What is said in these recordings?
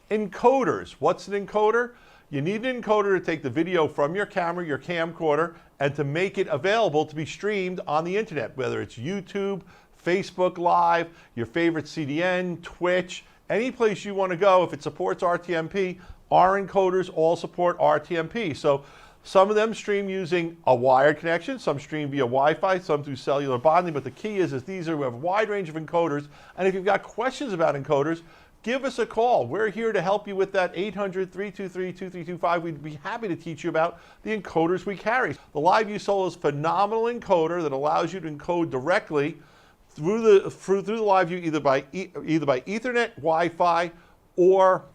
Encoders. What's an encoder? You need an encoder to take the video from your camera, your camcorder, and to make it available to be streamed on the internet, whether it's YouTube, Facebook Live, your favorite CDN, Twitch, any place you want to go. If it supports RTMP, our encoders all support RTMP. So some of them stream using a wired connection, some stream via Wi-Fi, some through cellular bonding, but the key is we have a wide range of encoders, and if you've got questions about encoders, give us a call. We're here to help you with that. 800-323-2325. We'd be happy to teach you about the encoders we carry. The LiveU Solo is a phenomenal encoder that allows you to encode directly through the LiveU either by Ethernet, Wi-Fi, or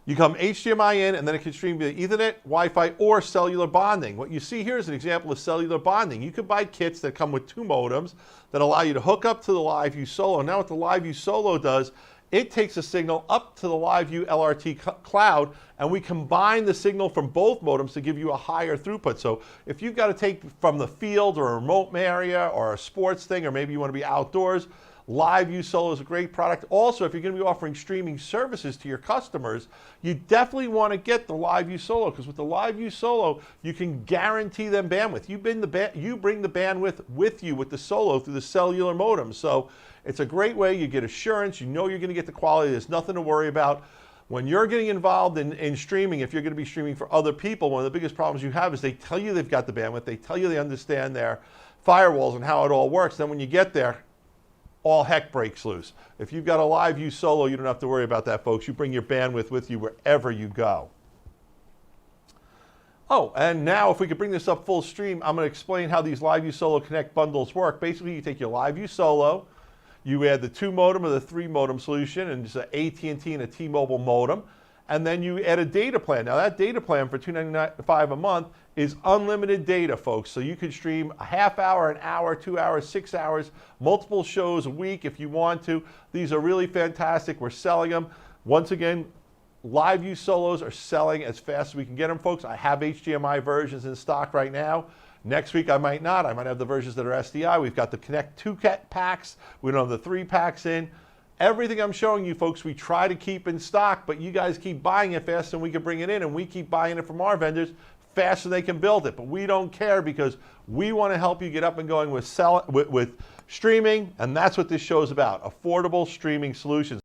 you come HDMI in, and then it can stream via Ethernet, Wi-Fi, or cellular bonding. What you see here is an example of cellular bonding. You can buy kits that come with 2 modems that allow you to hook up to the LiveU Solo. Now what the LiveU Solo does, it takes a signal up to the LiveU LRT cloud, and we combine the signal from both modems to give you a higher throughput. So if you've got to take from the field or a remote area or a sports thing, or maybe you want to be outdoors, LiveU Solo is a great product. Also, if you're going to be offering streaming services to your customers, you definitely want to get the LiveU Solo, because with the LiveU Solo, you can guarantee them bandwidth. You bring the bandwidth with you with the Solo through the cellular modem. So it's a great way. You get assurance. You know you're going to get the quality. There's nothing to worry about. When you're getting involved in streaming, if you're going to be streaming for other people, one of the biggest problems you have is they tell you they've got the bandwidth. They tell you they understand their firewalls and how it all works. Then when you get there, all heck breaks loose. If you've got a LiveU Solo, you don't have to worry about that, folks. You bring your bandwidth with you wherever you go. Oh, and now if we could bring this up full stream, I'm going to explain how these LiveU Solo Connect bundles work. Basically, you take your LiveU Solo, you add the 2 modem or the 3 modem solution, and just an AT&T and a T-Mobile modem, and then you add a data plan. Now that data plan for $2.95 a month is unlimited data, folks. So you can stream a half hour, an hour, 2 hours, 6 hours, multiple shows a week if you want to. These are really fantastic. We're selling them. Once again, LiveU Solos are selling as fast as we can get them, folks. I have HDMI versions in stock right now. Next week I might not. I might have the versions that are SDI. We've got the Connect 2 packs. We don't have the 3 packs in. Everything I'm showing you, folks, we try to keep in stock, but you guys keep buying it faster than we can bring it in, and we keep buying it from our vendors faster than they can build it. But we don't care, because we want to help you get up and going with streaming, and that's what this show is about, affordable streaming solutions.